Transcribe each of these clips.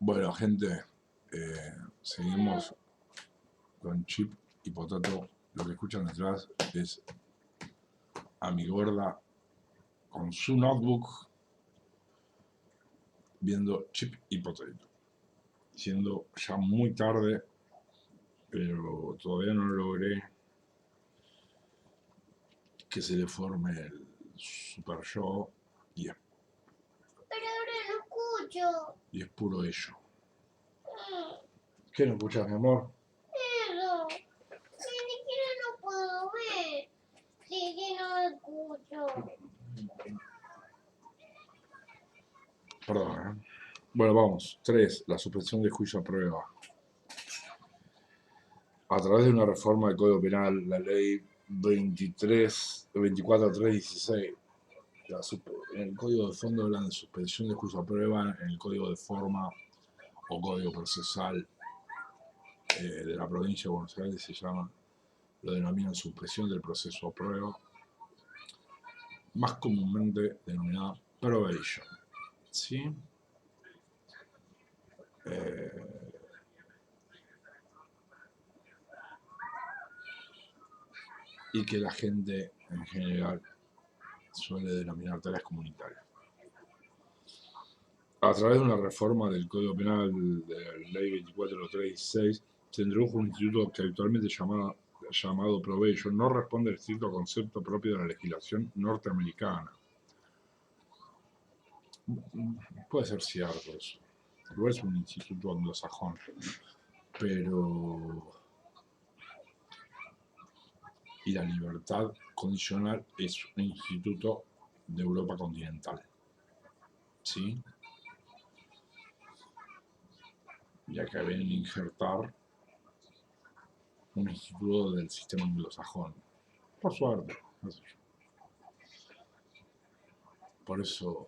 Bueno, gente, seguimos con Chip y Potato. Lo que escuchan detrás es a mi gorda con su notebook viendo Chip y Potato. Siendo ya muy tarde, pero todavía no logré que se le forme el super yo y es, Pero ahora no escucho. y es puro ello. ¿Qué no escuchas, mi amor? Eso. Ni siquiera no puedo ver. Sí, que no escucho. Perdón, ¿eh? Bueno, vamos. 3. La suspensión de juicio a prueba. A través de una reforma del Código Penal, la ley 24.316, en el Código de Fondo hablan de suspensión de juicio a prueba, en el Código de Forma o Código Procesal de la provincia de Buenos Aires se llama, lo denominan suspensión del proceso a prueba, más comúnmente denominada probation. ¿Sí? Y que la gente en general suele denominar tareas comunitarias. A través de una reforma del Código Penal de la Ley 24.316, se introdujo un instituto que actualmente llamado probation no responde al estricto concepto propio de la legislación norteamericana. Puede ser cierto eso. Igual es un instituto anglosajón, pero... Y la libertad condicional es un instituto de Europa continental. ¿Sí? Y acá vienen a injertar un instituto del sistema anglosajón. Por suerte, no sé yo. Por eso,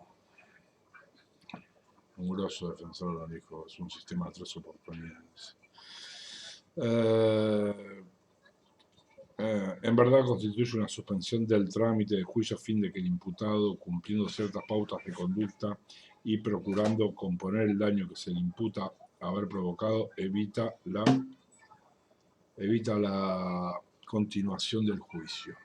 un grosso defensor lo dijo, es un sistema de 3 oportunidades. En verdad constituye una suspensión del trámite de juicio a fin de que el imputado, cumpliendo ciertas pautas de conducta y procurando componer el daño que se le imputa haber provocado, evita la continuación del juicio.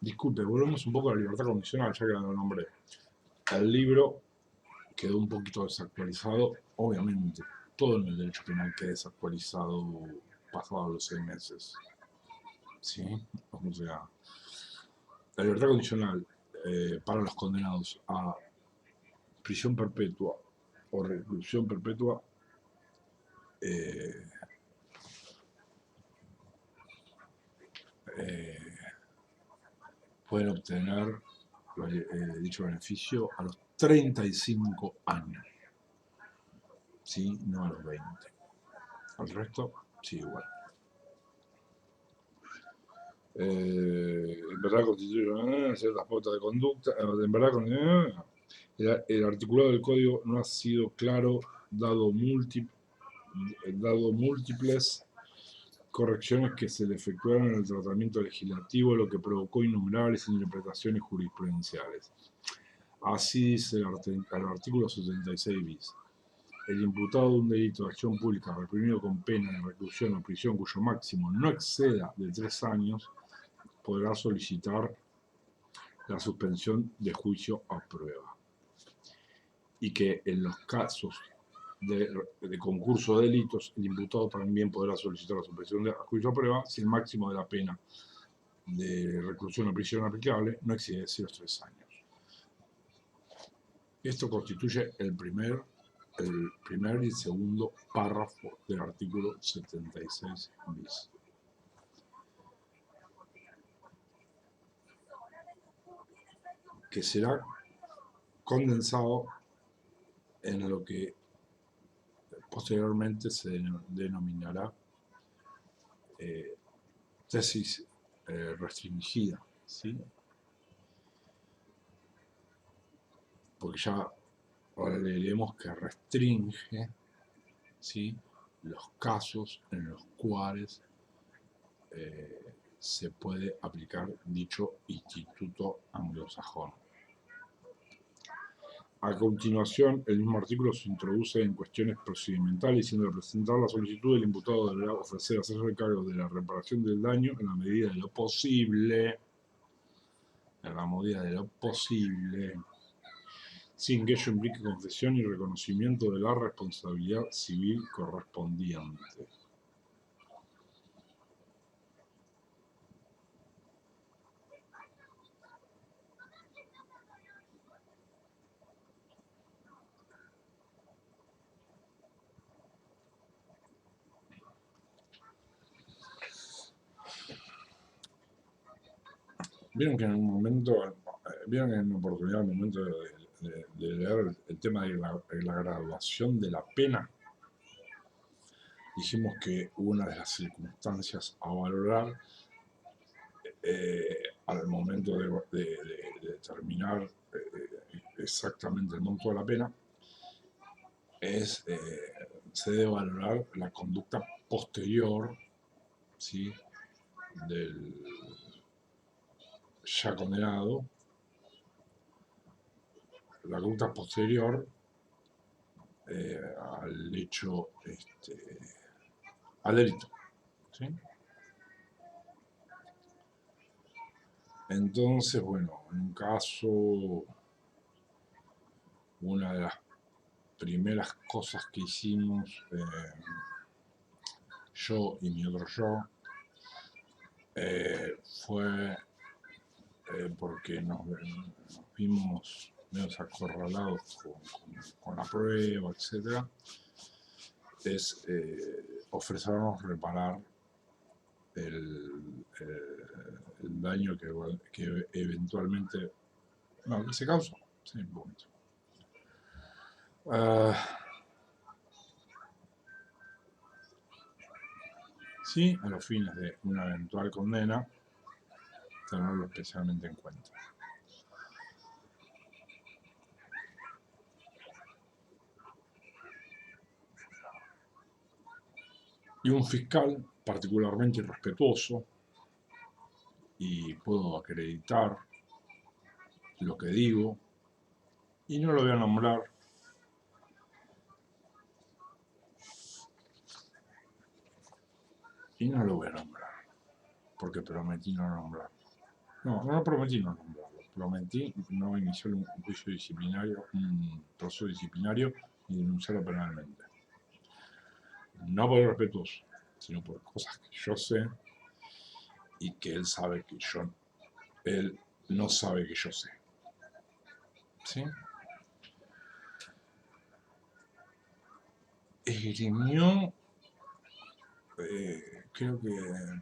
Disculpe, volvemos un poco a la libertad condicional, ya que lo nombré. El libro quedó un poquito desactualizado, obviamente. Todo en el derecho penal queda desactualizado pasados los 6 meses. ¿Sí? O sea, la libertad condicional para los condenados a prisión perpetua o reclusión perpetua eh, eh, pueden obtener dicho beneficio a los 35 años. ¿Sí? No a los 20. Al resto, sí, igual. En verdad constituye ciertas pautas de conducta. En verdad, el articulado del código no ha sido claro, dado múltiples correcciones que se le efectuaron en el tratamiento legislativo, lo que provocó innumerables interpretaciones jurisprudenciales. Así dice el artículo 76 bis. El imputado de un delito de acción pública reprimido con pena de reclusión o prisión cuyo máximo no exceda de 3 años podrá solicitar la suspensión de juicio a prueba. Y que en los casos de concurso de delitos, el imputado también podrá solicitar la suspensión de juicio a prueba si el máximo de la pena de reclusión o prisión aplicable no excede los 3 años. Esto constituye el primer y segundo párrafo del artículo 76 bis. Que será condensado en lo que posteriormente se denominará tesis restringida, ¿sí? Porque ya ahora leeremos que restringe, ¿sí?, los casos en los cuales se puede aplicar dicho instituto anglosajón. A continuación, el mismo artículo se introduce en cuestiones procedimentales, diciendo que presentar la solicitud del imputado deberá ofrecer hacerse cargo de la reparación del daño en la medida de lo posible, sin que ello implique confesión y reconocimiento de la responsabilidad civil correspondiente. Vieron que en un momento, vieron que en una oportunidad, al momento de leer el tema de la graduación de la pena, dijimos que una de las circunstancias a valorar al momento de determinar exactamente el monto de la pena se debe valorar la conducta posterior, ¿sí?, del ya condenado, la conducta posterior al hecho, al delito, ¿sí? Entonces, bueno, en un caso, una de las primeras cosas que hicimos, yo y mi otro yo, fue porque nos vimos medio acorralados con la prueba, etc., es ofrecernos reparar el daño que eventualmente que se causó. Sí, un momento. Sí, a los fines de una eventual condena, tenerlo especialmente en cuenta. Y un fiscal particularmente irrespetuoso, y puedo acreditar lo que digo, y no lo voy a nombrar, porque prometí no nombrarlo. No prometí no nombrarlo, prometí no iniciar un juicio disciplinario, un proceso disciplinario y denunciarlo penalmente. No por irrespetuoso, sino por cosas que yo sé y que él sabe que él no sabe que yo sé. ¿Sí? Esgrimió, creo que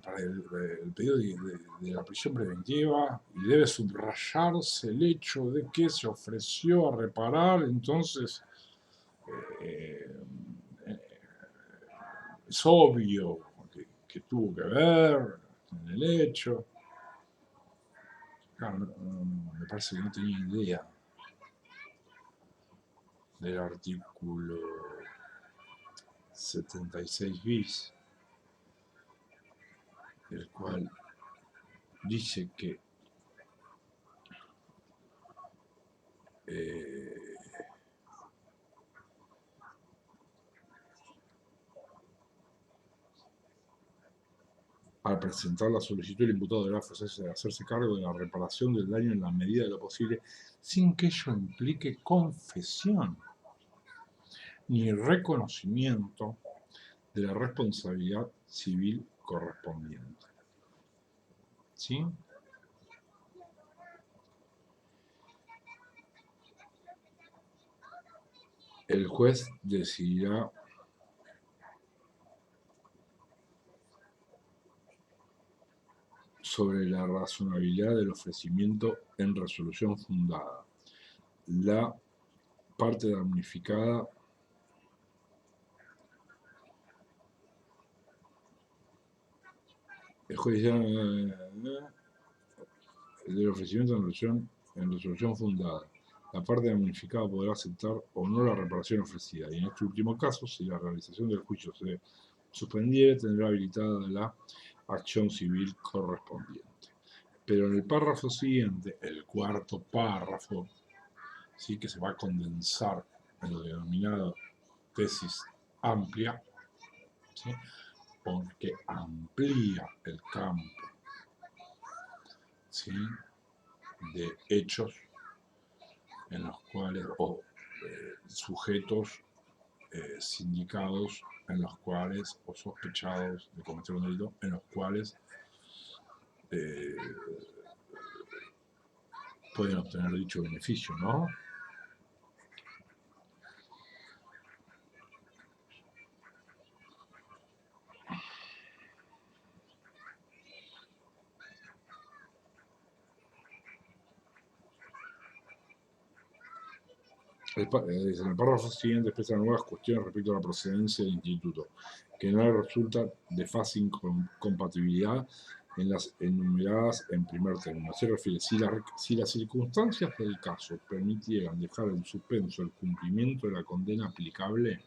para el pedido de la prisión preventiva, y debe subrayarse el hecho de que se ofreció a reparar, entonces es obvio que tuvo que ver en el hecho. Claro, me parece que no tenía idea del artículo 76 bis, el cual dice que al presentar la solicitud, el imputado deberá hacerse cargo de la reparación del daño en la medida de lo posible, sin que ello implique confesión ni reconocimiento de la responsabilidad civil correspondiente. ¿Sí? El juez decidirá sobre la razonabilidad del ofrecimiento en resolución fundada. La parte damnificada el juez del ofrecimiento en resolución fundada. La parte damnificada podrá aceptar o no la reparación ofrecida, y en este último caso, si la realización del juicio se suspendiere, tendrá habilitada la acción civil correspondiente. Pero en el párrafo siguiente, el cuarto párrafo, ¿sí?, que se va a condensar en lo denominado tesis amplia, ¿sí?, porque amplía el campo, ¿sí?, de hechos en los cuales, o sujetos sindicados en los cuales, o sospechados de cometer un delito, en los cuales pueden obtener dicho beneficio, ¿no? En el párrafo siguiente expresa nuevas cuestiones respecto a la procedencia del instituto, que no resulta de fácil compatibilidad en las enumeradas en primer término. Se refiere, si las circunstancias del caso permitieran dejar en suspenso el cumplimiento de la condena aplicable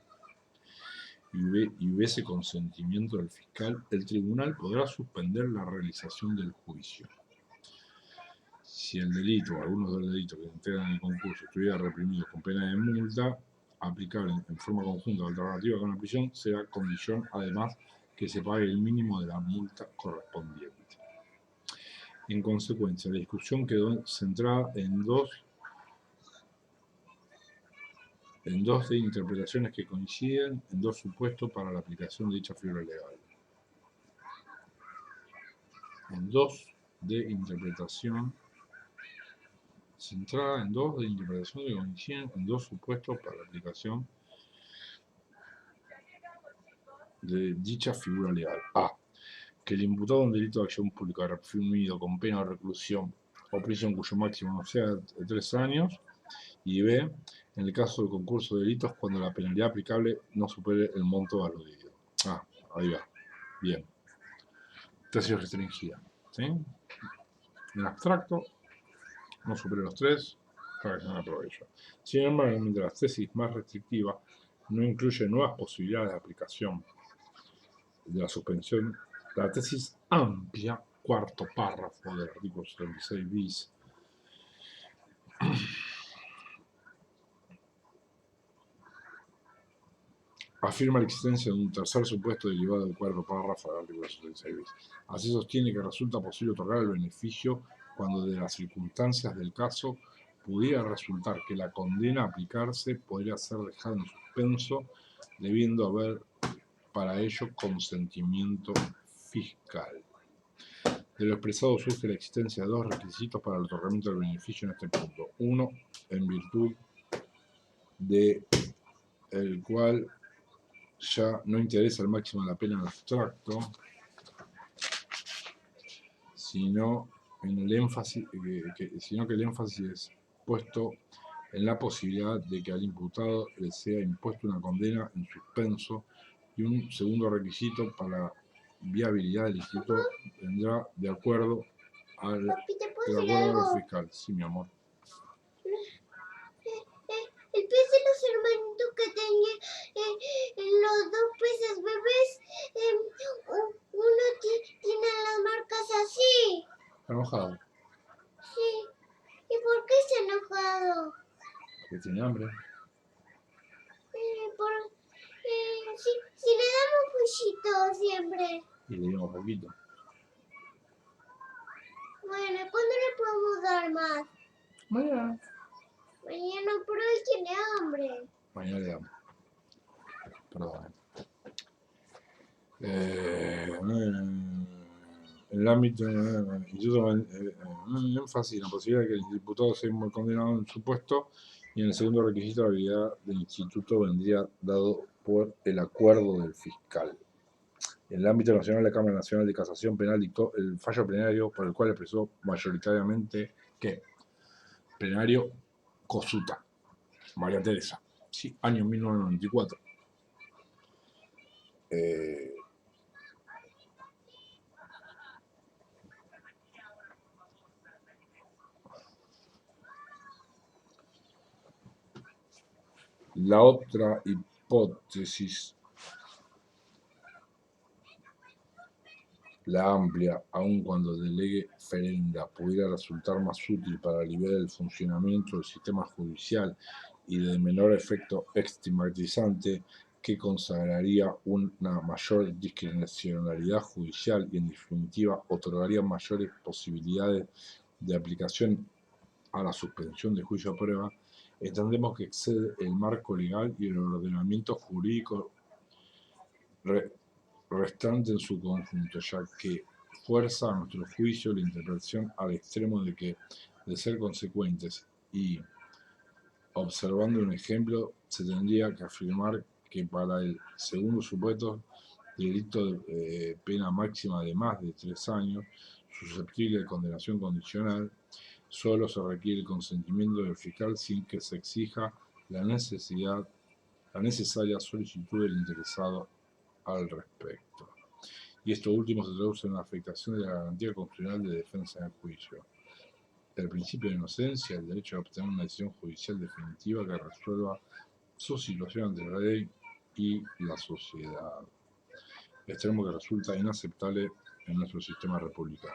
y hubiese consentimiento del fiscal, el tribunal podrá suspender la realización del juicio. Si el delito o algunos de los delitos que se integran en el concurso estuviera reprimido con pena de multa, aplicable en forma conjunta o alternativa con la prisión, será condición, además, que se pague el mínimo de la multa correspondiente. En consecuencia, la discusión quedó centrada en dos de interpretaciones que coinciden en dos supuestos para la aplicación de dicha figura legal. En dos de interpretación centrada en dos de interpretación que coinciden en dos supuestos para la aplicación de dicha figura legal. A. Que el imputado en delito de acción pública reprimido con pena de reclusión o prisión cuyo máximo no sea de 3 años. Y B. En el caso del concurso de delitos cuando la penalidad aplicable no supere el monto aludido. Ah, ahí va. Bien. Tesis restringida. ¿Sí? En abstracto, no supere los 3 para que se me aproveche. Sin embargo, mientras la tesis más restrictiva no incluye nuevas posibilidades de aplicación de la suspensión, la tesis amplia, cuarto párrafo del artículo 76 bis, afirma la existencia de un tercer supuesto derivado del cuarto párrafo del artículo 76 bis. Así sostiene que resulta posible otorgar el beneficio cuando de las circunstancias del caso pudiera resultar que la condena a aplicarse podría ser dejada en suspenso, debiendo haber para ello consentimiento fiscal. De lo expresado surge la existencia de dos requisitos para el otorgamiento del beneficio en este punto. Uno, en virtud de el cual ya no interesa el máximo de la pena en abstracto, sino en el énfasis, sino que el énfasis es puesto en la posibilidad de que al imputado le sea impuesta una condena en suspenso, y un segundo requisito para la viabilidad del instituto vendrá de acuerdo al fiscal. Sí, mi amor. El pez de los hermanitos que tenía, los dos peces bebés, uno tiene las marcas así. ¿Está enojado? Sí. ¿Y por qué está enojado? Porque tiene hambre. Si le damos pollito siempre. Y le dimos poquito. Bueno, ¿cuándo le podemos dar más? Mañana. Mañana, pero él tiene hambre. Mañana le damos. Perdón. En el ámbito énfasis en la posibilidad de que el diputado sea condenado en su puesto, y en el segundo requisito la habilidad del instituto vendría dado por el acuerdo del fiscal. En el ámbito nacional, la Cámara Nacional de Casación Penal dictó el fallo plenario por el cual expresó mayoritariamente que plenario Cosuta, María Teresa, sí, año 1994. La otra hipótesis La amplia, aun cuando de lege ferenda pudiera resultar más útil para aliviar el funcionamiento del sistema judicial y de menor efecto estigmatizante, que consagraría una mayor discrecionalidad judicial y en definitiva otorgaría mayores posibilidades de aplicación a la suspensión de juicio a prueba, entendemos que excede el marco legal y el ordenamiento jurídico restante en su conjunto, ya que fuerza a nuestro juicio la interpretación al extremo de que, de ser consecuentes y observando un ejemplo, se tendría que afirmar que para el segundo supuesto, delito de pena máxima de más de 3 años, susceptible de condenación condicional, solo se requiere el consentimiento del fiscal sin que se exija la necesaria solicitud del interesado al respecto. Y esto último se traduce en la afectación de la garantía constitucional de defensa en el juicio. El principio de inocencia, el derecho a obtener una decisión judicial definitiva que resuelva su situación ante la ley y la sociedad. Extremo que resulta inaceptable en nuestro sistema republicano.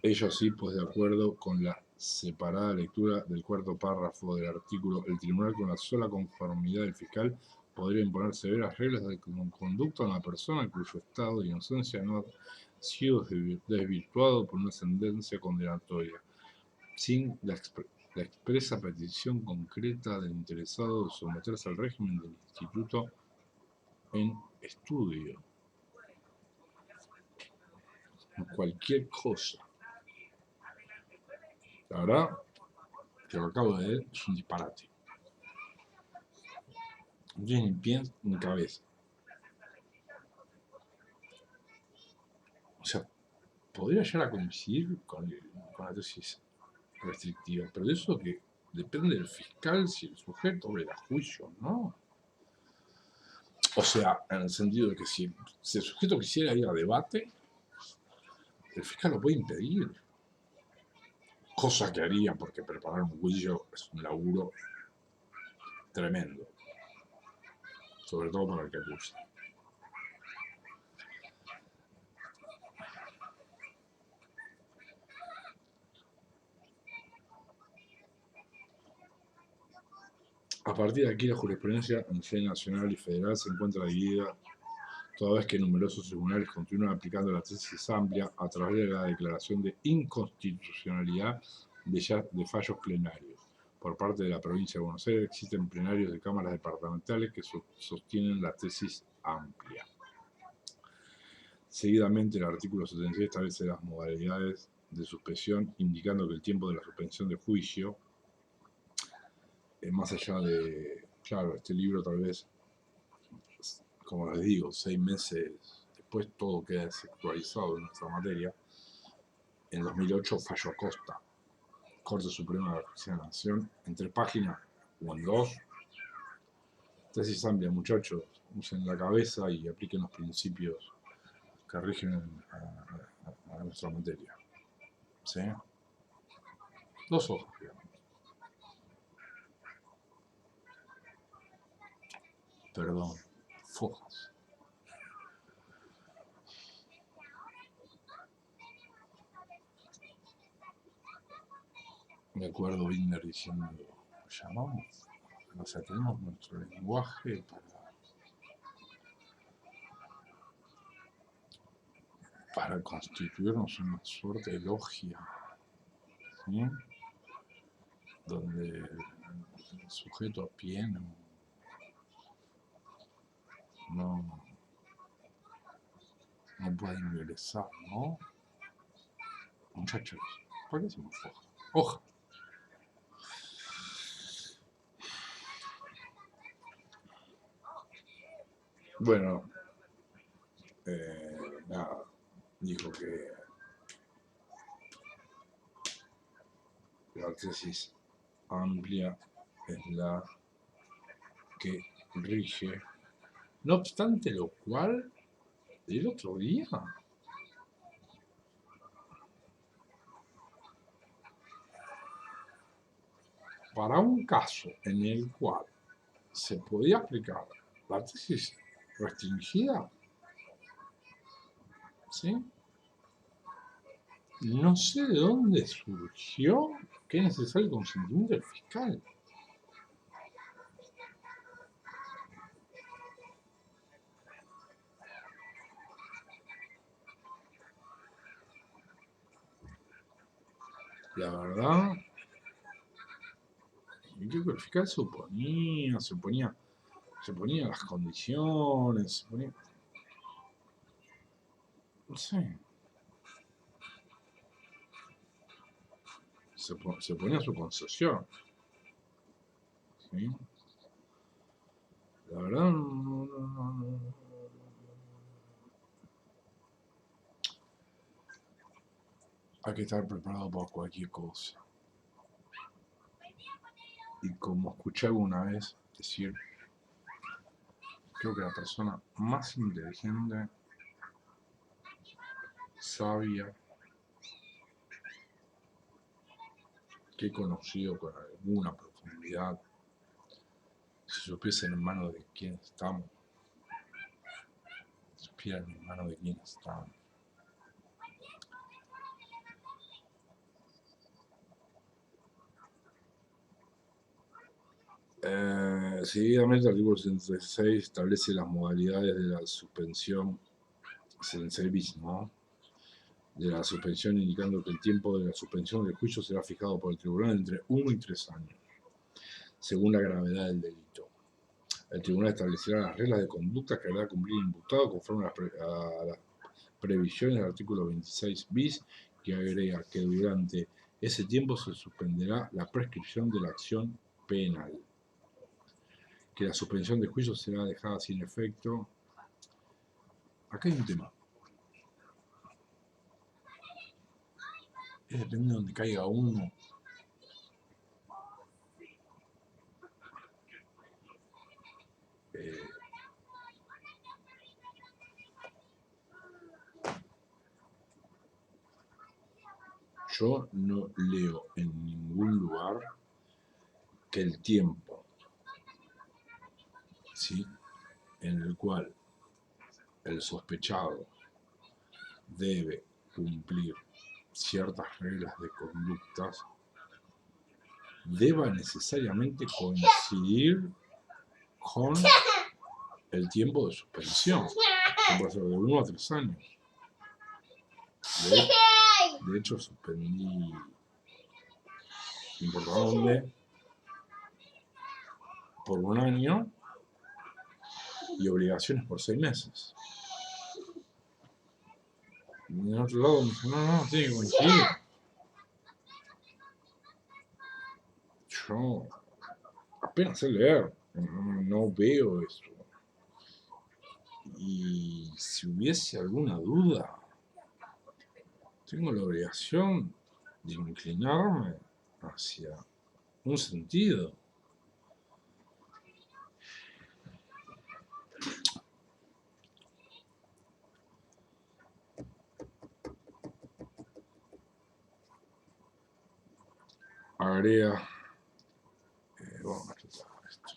Ello sí, pues de acuerdo con la separada lectura del cuarto párrafo del artículo, el tribunal con la sola conformidad del fiscal podría imponer severas reglas de conducta a una persona cuyo estado de inocencia no ha sido desvirtuado por una sentencia condenatoria, sin la expresa petición concreta del interesado de someterse al régimen del instituto en estudio. Cualquier cosa. La verdad, que lo acabo de leer, es un disparate. No tiene ni pies ni cabeza. O sea, podría llegar a coincidir con la tesis restrictiva, pero de eso que depende del fiscal si el sujeto abre a juicio, ¿no? O sea, en el sentido de que si el sujeto quisiera ir a debate, el fiscal lo puede impedir. Cosa que haría, porque preparar un juicio es un laburo tremendo, sobre todo para el que acusa. A partir de aquí, la jurisprudencia en sede nacional y federal se encuentra dividida, toda vez que numerosos tribunales continúan aplicando la tesis amplia a través de la declaración de inconstitucionalidad de fallos plenarios. Por parte de la provincia de Buenos Aires existen plenarios de cámaras departamentales que sostienen la tesis amplia. Seguidamente, el artículo 76 establece las modalidades de suspensión, indicando que el tiempo de la suspensión de juicio, más allá de, claro, este libro tal vez, como les digo, 6 meses después todo queda desactualizado en nuestra materia. En 2008, fallo Acosta, Corte Suprema de la Justicia de la Nación, en 3 páginas o en 2. Tesis amplia, muchachos, usen la cabeza y apliquen los principios que rigen a nuestra materia. ¿Sí? 2 hojas, digamos. Perdón, fojas. Me acuerdo Binder diciendo, llamamos, o sea, tenemos nuestro lenguaje para constituirnos una suerte de logia, ¿sí? Donde el sujeto a pie no puede ingresar, ¿no? Muchachos, ¿por qué decimos hoja? Hoja. Bueno, nada, dijo que la tesis amplia es la que rige. No obstante lo cual, el otro día para un caso en el cual se podía aplicar la tesis restringida, ¿sí? No sé de dónde surgió que es necesario el consentimiento del fiscal. La verdad, creo que el fiscal se ponía las condiciones, no sé, se ponía su concesión, ¿sí? La verdad, no. Hay que estar preparado para cualquier cosa. Y como escuché alguna vez decir, creo que la persona más inteligente, sabia, que he conocido con alguna profundidad, si supiesen en manos de quién estamos, supieran en manos de quién estamos. Seguidamente, el artículo 66 establece las modalidades de la suspensión, 66 bis, ¿no? De la suspensión, indicando que el tiempo de la suspensión del juicio será fijado por el tribunal entre 1 y 3 años, según la gravedad del delito. El tribunal establecerá las reglas de conducta que deberá cumplir el imputado conforme a las previsiones del artículo 26 bis, que agrega que durante ese tiempo se suspenderá la prescripción de la acción penal, que la suspensión de juicio será dejada sin efecto. Acá hay un tema. Depende de donde caiga uno. Yo no leo en ningún lugar que el tiempo, ¿sí?, en el cual el sospechado debe cumplir ciertas reglas de conductas deba necesariamente coincidir con el tiempo de suspensión, que puede ser de 1 a 3 años. De hecho, suspendí importador por 1 año y obligaciones por 6 meses. Y en otro lado me dice, no, tiene que coincidir. Yo apenas sé leer, no veo eso. Y si hubiese alguna duda, tengo la obligación de inclinarme hacia un sentido. Agrega, vamos a tratar esto.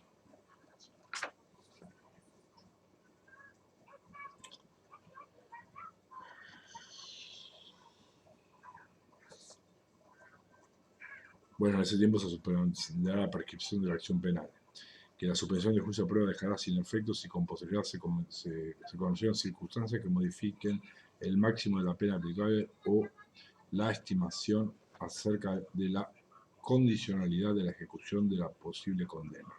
Bueno, en ese tiempo se suspenderá la prescripción de la acción penal, que la suspensión del juicio de prueba dejará sin efecto si con posterioridad se conocieron circunstancias que modifiquen el máximo de la pena aplicable o la estimación acerca de la condicionalidad de la ejecución de la posible condena.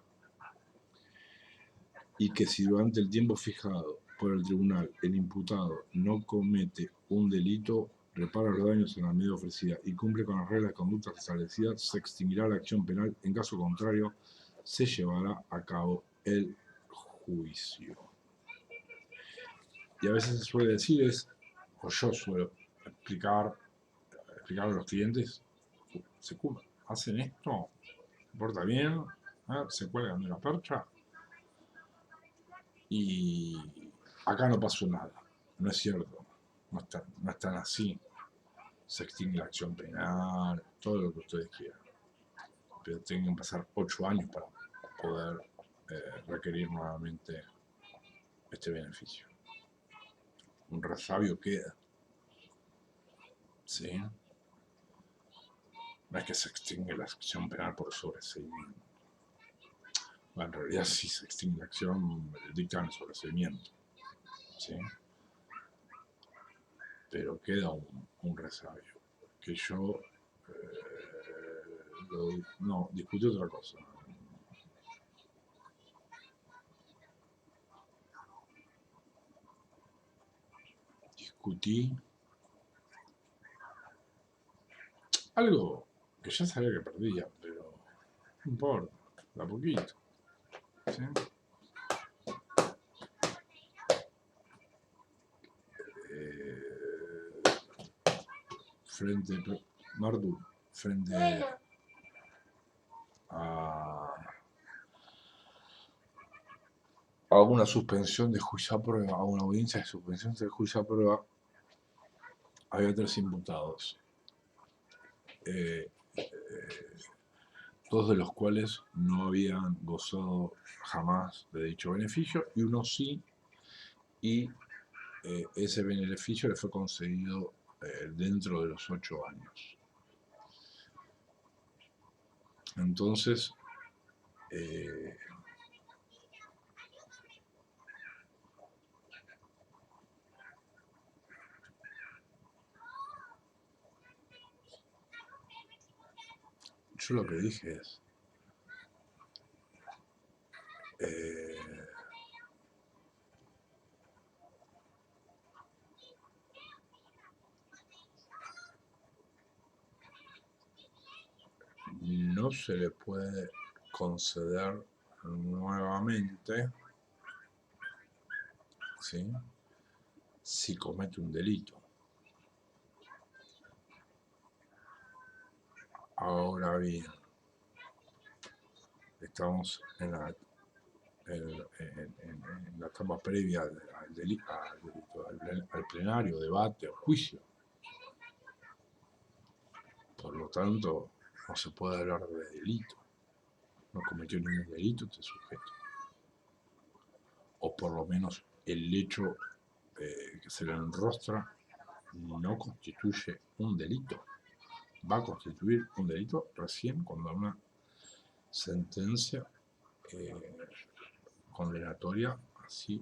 Y que si durante el tiempo fijado por el tribunal el imputado no comete un delito, repara los daños en la medida ofrecida y cumple con las reglas de conducta establecidas, se extinguirá la acción penal. En caso contrario, se llevará a cabo el juicio. Y a veces se suele decir, o yo suelo explicar a los clientes, hacen esto, se porta bien, se cuelgan de la percha, y acá no pasó nada. No es cierto, no es tan así. Se extingue la acción penal, todo lo que ustedes quieran. pero tienen que pasar 8 años para poder requerir nuevamente este beneficio. Un resabio queda, ¿sí? No es que se extingue la acción penal por sobreseimiento. Bueno, en realidad sí se extingue la acción, el dictamen de sobreseimiento, ¿sí? Pero queda un resabio, que yo no, discutí otra cosa. Discutí algo que ya sabía que perdía, pero no importa, de a poquito, ¿sí? Frente, Mardu, frente a una suspensión de juicio a prueba, a una audiencia de suspensión de juicio a prueba, había 3 imputados, 2 de los cuales no habían gozado jamás de dicho beneficio y uno sí, y ese beneficio le fue concedido dentro de los 8 años. Entonces, yo lo que dije es, no se le puede conceder nuevamente, ¿sí?, si comete un delito. Ahora bien, estamos en la etapa previa al delito, al plenario, debate, juicio. Por lo tanto, no se puede hablar de delito. No cometió ningún delito este sujeto. O por lo menos el hecho que se le enrostra no constituye un delito. Va a constituir un delito recién cuando una sentencia condenatoria así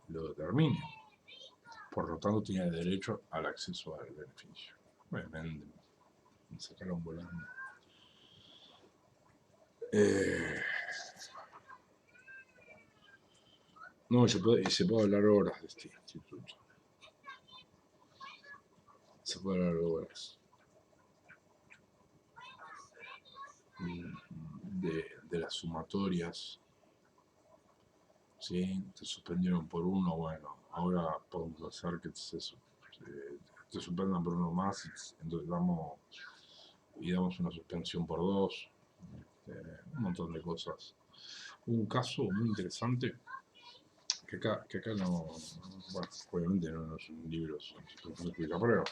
lo determine. Por lo tanto, tiene derecho al acceso al beneficio. Obviamente, me sacaron volando. No, se puede hablar horas de este instituto. Se puede hablar horas. De las sumatorias, ¿sí? Te suspendieron por uno, bueno, ahora podemos hacer que te suspendan por uno más, entonces damos una suspensión por 2, un montón de cosas. Un caso muy interesante, que acá no, bueno, obviamente no es un libro de juicio a prueba,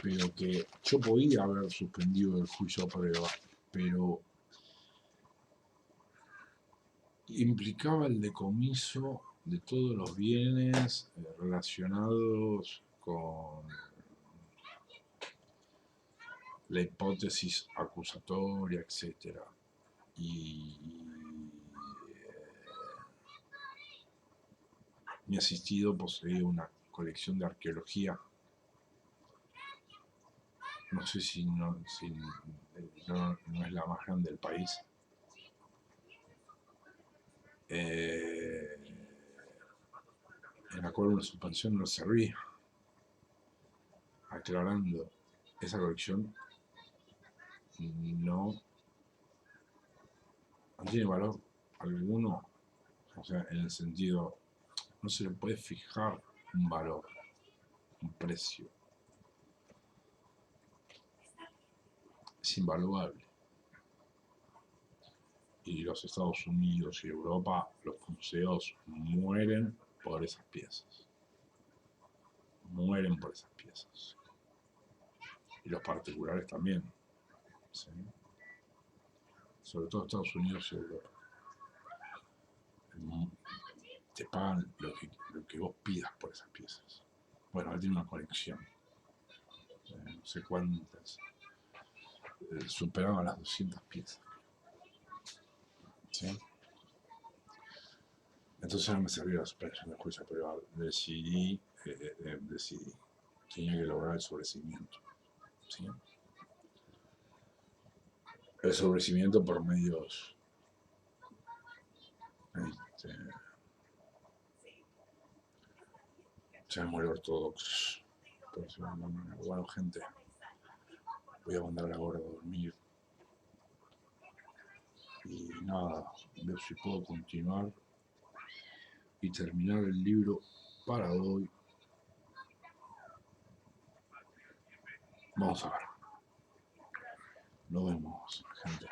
pero que yo podía haber suspendido el juicio a prueba, pero implicaba el decomiso de todos los bienes relacionados con la hipótesis acusatoria, etc. Y mi asistido poseía una colección de arqueología. No sé si no es la más grande del país. En la cual una suspensión no servía, aclarando, esa colección no tiene valor alguno, o sea, en el sentido, no se le puede fijar un valor, un precio, es invaluable. Y los Estados Unidos y Europa, los museos mueren por esas piezas. Mueren por esas piezas. Y los particulares también. ¿Sí? sobre todo Estados Unidos y Europa. Te pagan lo que vos pidas por esas piezas. Bueno, él tiene una colección, no sé cuántas, superaba las 200 piezas. ¿Sí? Entonces no me servía la suspensión de juicio, pero decidí, tenía que lograr el sobrecimiento. ¿Sí? El sobrecimiento por medios llamémosle ortodoxos. Entonces, bueno, gente, voy a mandar a la gorda a dormir. Y nada, veo si puedo continuar y terminar el libro para hoy. Vamos a ver. Nos vemos, gente.